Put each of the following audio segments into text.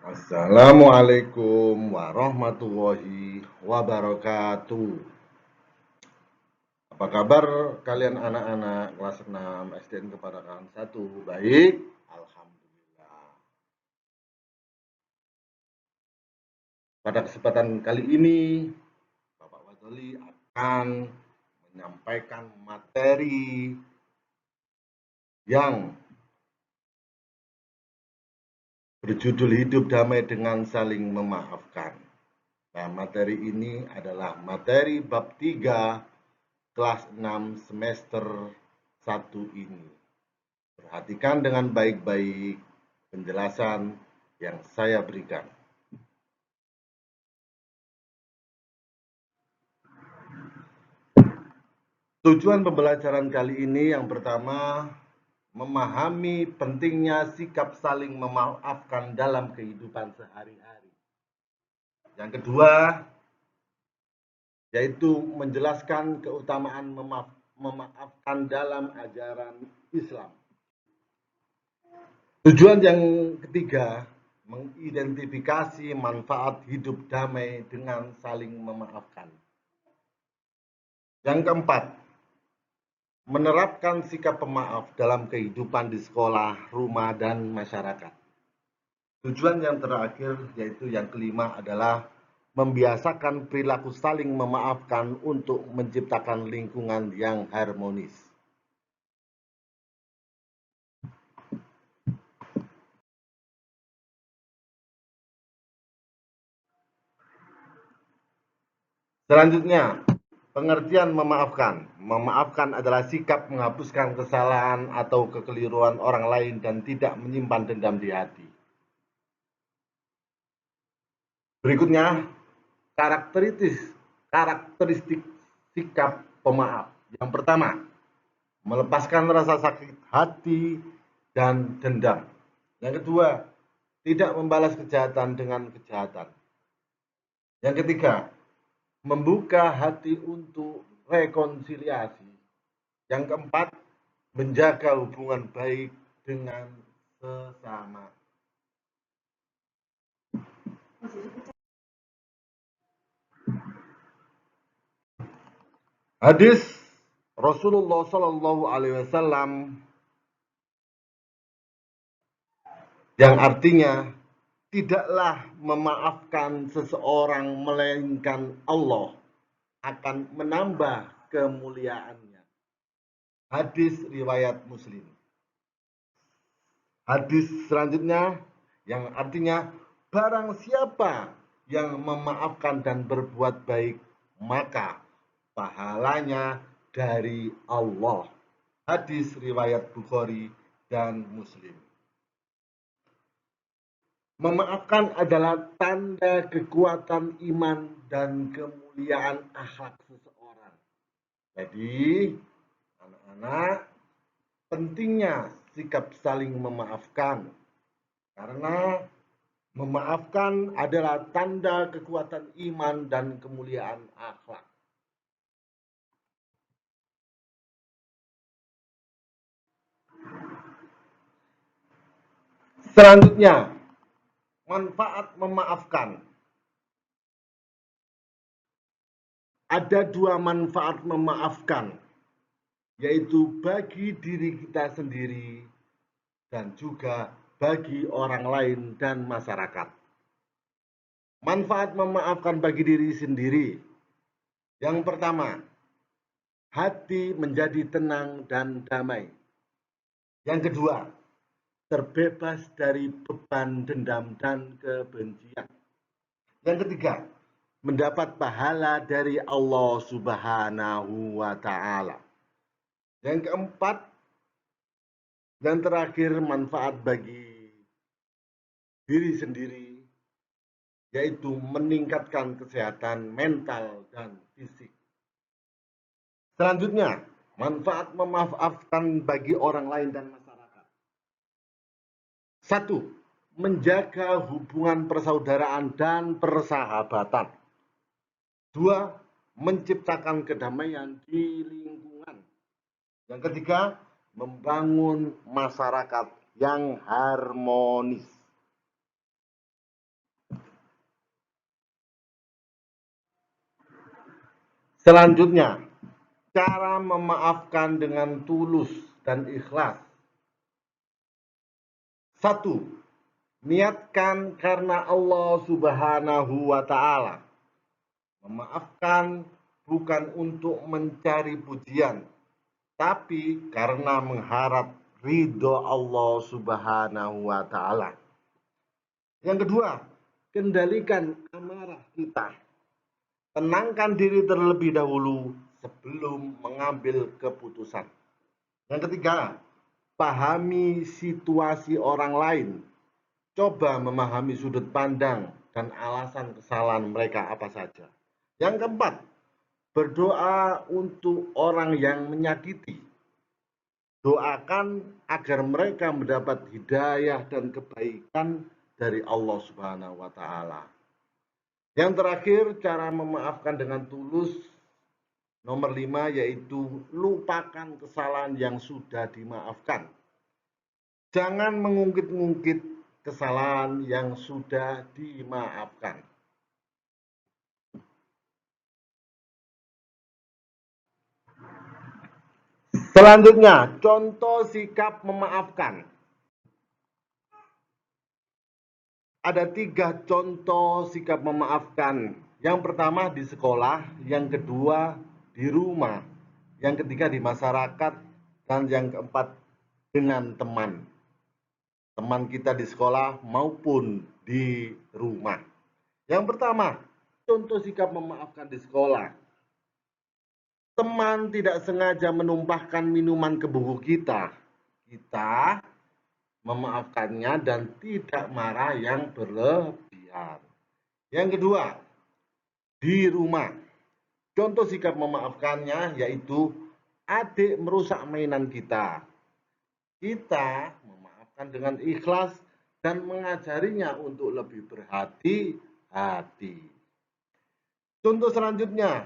Assalamualaikum warahmatullahi wabarakatuh. Apa kabar kalian anak-anak kelas 6 SDN Keparakahan 1? Baik, alhamdulillah. Pada kesempatan kali ini, Bapak Wadoli akan menyampaikan materi yang berjudul Hidup Damai dengan Saling Memaafkan. Nah, materi ini adalah materi bab 3 kelas 6 semester 1 ini. Perhatikan dengan baik-baik penjelasan yang saya berikan. Tujuan pembelajaran kali ini yang pertama, memahami pentingnya sikap saling memaafkan dalam kehidupan sehari-hari. Yang kedua, yaitu menjelaskan keutamaan memaafkan dalam ajaran Islam. Tujuan yang ketiga, mengidentifikasi manfaat hidup damai dengan saling memaafkan. Yang keempat, menerapkan sikap pemaaf dalam kehidupan di sekolah, rumah, dan masyarakat. Tujuan yang terakhir, yaitu yang kelima, adalah membiasakan perilaku saling memaafkan untuk menciptakan lingkungan yang harmonis. Selanjutnya, pengertian memaafkan. Memaafkan adalah sikap menghapuskan kesalahan atau kekeliruan orang lain dan tidak menyimpan dendam di hati. Berikutnya, karakteristik sikap pemaaf. Yang pertama, melepaskan rasa sakit hati dan dendam. Yang kedua, tidak membalas kejahatan dengan kejahatan. Yang ketiga, membuka hati untuk rekonsiliasi. Yang keempat, menjaga hubungan baik dengan sesama. Hadis Rasulullah Shallallahu Alaihi Wasallam yang artinya tidaklah memaafkan seseorang melainkan Allah akan menambah kemuliaannya. Hadis riwayat Muslim. Hadis selanjutnya yang artinya barang siapa yang memaafkan dan berbuat baik maka pahalanya dari Allah. Hadis riwayat Bukhari dan Muslim. Memaafkan adalah tanda kekuatan iman dan kemuliaan akhlak seseorang. Jadi, anak-anak, pentingnya sikap saling memaafkan. Karena memaafkan adalah tanda kekuatan iman dan kemuliaan akhlak. Selanjutnya, manfaat memaafkan. Ada dua manfaat memaafkan, yaitu bagi diri kita sendiri dan juga bagi orang lain dan masyarakat. Manfaat memaafkan bagi diri sendiri. Yang pertama, hati menjadi tenang dan damai. Yang kedua, terbebas dari beban dendam dan kebencian. Yang ketiga, mendapat pahala dari Allah Subhanahu wa Ta'ala. Yang keempat dan terakhir, manfaat bagi diri sendiri, yaitu meningkatkan kesehatan mental dan fisik. Selanjutnya, manfaat memaafkan bagi orang lain dan masyarakat. 1. Menjaga hubungan persaudaraan dan persahabatan. 2. Menciptakan kedamaian di lingkungan. Yang ketiga, membangun masyarakat yang harmonis. Selanjutnya, cara memaafkan dengan tulus dan ikhlas. 1. Niatkan karena Allah Subhanahu wa Ta'ala. Memaafkan bukan untuk mencari pujian, tapi karena mengharap ridho Allah Subhanahu wa Ta'ala. Yang kedua, kendalikan amarah kita. Tenangkan diri terlebih dahulu sebelum mengambil keputusan. Yang ketiga, pahami situasi orang lain. Coba memahami sudut pandang dan alasan kesalahan mereka apa saja. Yang keempat, berdoa untuk orang yang menyakiti. Doakan agar mereka mendapat hidayah dan kebaikan dari Allah Subhanahu wa Ta'ala. Yang terakhir, cara memaafkan dengan tulus. Nomor 5 yaitu lupakan kesalahan yang sudah dimaafkan. Jangan mengungkit-ungkit kesalahan yang sudah dimaafkan. Selanjutnya, contoh sikap memaafkan. Ada 3 contoh sikap memaafkan. Yang pertama di sekolah, yang kedua di rumah, yang ketiga di masyarakat, dan yang keempat dengan teman. Teman kita di sekolah maupun di rumah. Yang pertama, contoh sikap memaafkan di sekolah. Teman tidak sengaja menumpahkan minuman ke buku kita. Kita memaafkannya dan tidak marah yang berlebihan. Yang kedua, di rumah. Contoh sikap memaafkannya yaitu adik merusak mainan kita. Kita memaafkan dengan ikhlas dan mengajarinya untuk lebih berhati-hati. Contoh selanjutnya,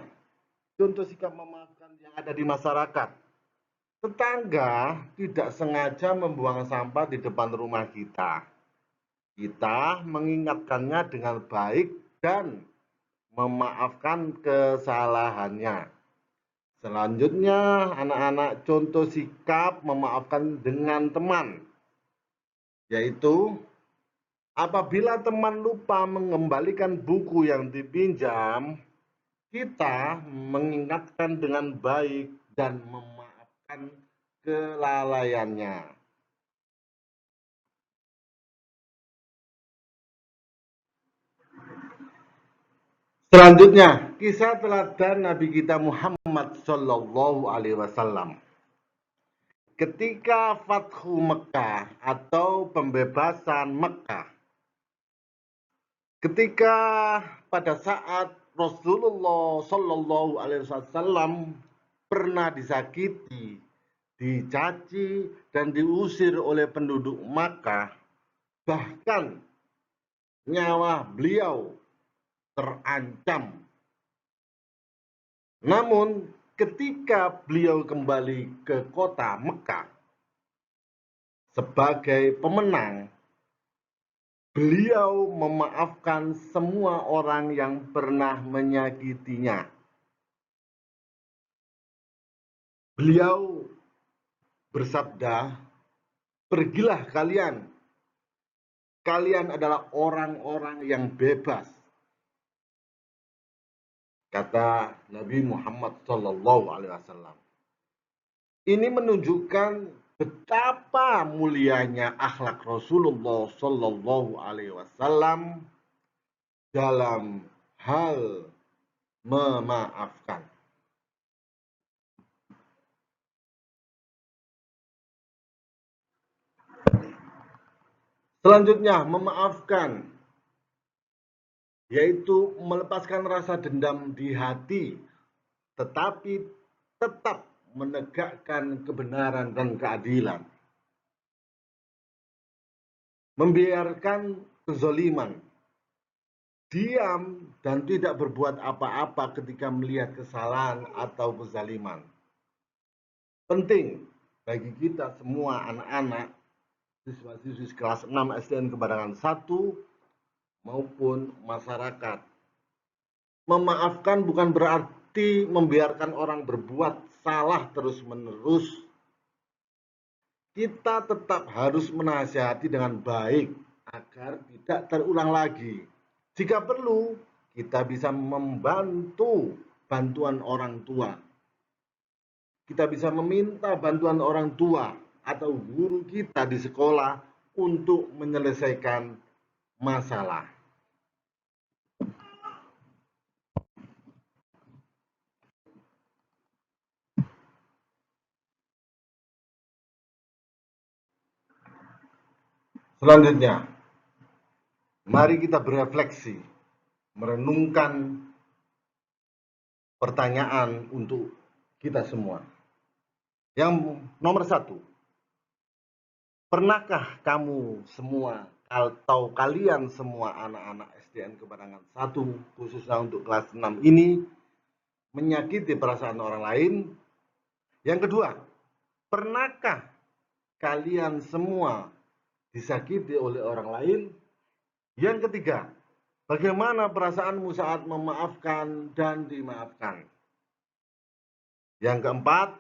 contoh sikap memaafkan yang ada di masyarakat. Tetangga tidak sengaja membuang sampah di depan rumah kita. Kita mengingatkannya dengan baik dan memaafkan kesalahannya. Selanjutnya, anak-anak, contoh sikap memaafkan dengan teman, yaitu apabila teman lupa mengembalikan buku yang dipinjam, kita mengingatkan dengan baik dan memaafkan kelalaiannya. Selanjutnya, kisah teladan Nabi kita Muhammad Shallallahu Alaihi Wasallam. Ketika Fathu Mekah atau pembebasan Mekah, ketika pada saat Rasulullah Shallallahu Alaihi Wasallam pernah disakiti, dicaci, dan diusir oleh penduduk Makkah, bahkan nyawa beliau terancam. Namun ketika beliau kembali ke kota Mekah sebagai pemenang, beliau memaafkan semua orang yang pernah menyakitinya. Beliau bersabda, "Pergilah kalian. Kalian adalah orang-orang yang bebas." Kata Nabi Muhammad SAW. Ini menunjukkan betapa mulianya akhlak Rasulullah Sallallahu Alaihi Wasallam dalam hal memaafkan. Selanjutnya, memaafkan yaitu melepaskan rasa dendam di hati, tetapi tetap menegakkan kebenaran dan keadilan. Membiarkan kezaliman, diam dan tidak berbuat apa-apa ketika melihat kesalahan atau kezaliman. Penting bagi kita semua anak-anak, siswa-siswi kelas 6 SDN Kebarangan 1 maupun masyarakat. Memaafkan bukan berarti seperti membiarkan orang berbuat salah terus-menerus, kita tetap harus menasihati dengan baik agar tidak terulang lagi. Jika perlu, kita bisa membantu bantuan orang tua. Kita bisa meminta bantuan orang tua atau guru kita di sekolah untuk menyelesaikan masalah. Selanjutnya, mari kita berefleksi, merenungkan pertanyaan untuk kita semua. Yang nomor 1, pernahkah kamu semua atau kalian semua anak-anak SDN Kebarangan 1, khususnya untuk kelas 6 ini, menyakiti perasaan orang lain? Yang kedua, pernahkah kalian semua disakiti oleh orang lain? Yang ketiga, bagaimana perasaanmu saat memaafkan dan dimaafkan? Yang keempat,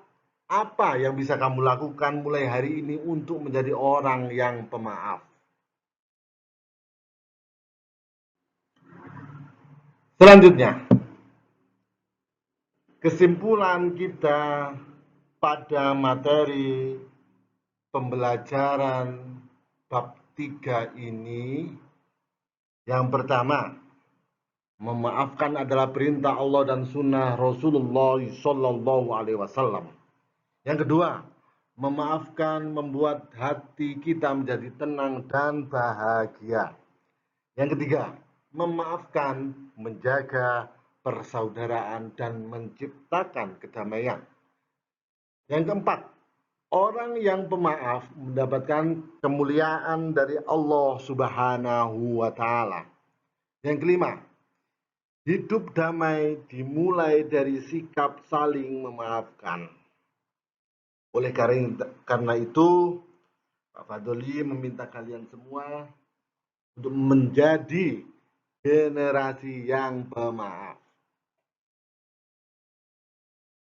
apa yang bisa kamu lakukan mulai hari ini untuk menjadi orang yang pemaaf? Selanjutnya, kesimpulan kita pada materi pembelajaran bab 3 ini, yang pertama, memaafkan adalah perintah Allah dan sunnah Rasulullah Shallallahu Alaihi Wasallam. Yang kedua, memaafkan membuat hati kita menjadi tenang dan bahagia. Yang ketiga, memaafkan menjaga persaudaraan dan menciptakan kedamaian. Yang keempat, orang yang pemaaf mendapatkan kemuliaan dari Allah Subhanahu wa Ta'ala. Yang kelima, hidup damai dimulai dari sikap saling memaafkan. Oleh karena itu, Pak Fadoli meminta kalian semua untuk menjadi generasi yang pemaaf.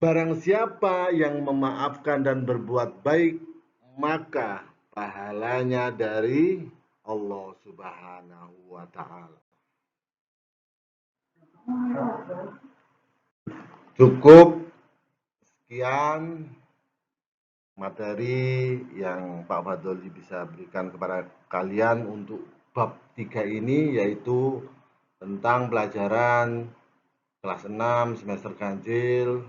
Barang siapa yang memaafkan dan berbuat baik, maka pahalanya dari Allah Subhanahu wa Ta'ala. Cukup sekian materi yang Pak Fadoli bisa berikan kepada kalian untuk bab 3 ini, yaitu tentang pelajaran kelas 6 semester ganjil,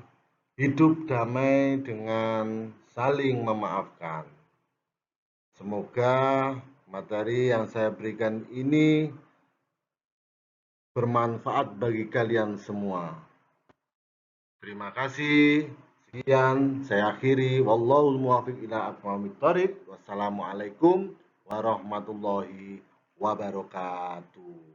hidup damai dengan saling memaafkan. Semoga materi yang saya berikan ini bermanfaat bagi kalian semua. Terima kasih. Sekian saya akhiri. Wallahul muwaffiq ila aqwamit thoriq. Wassalamualaikum warahmatullahi wabarakatuh.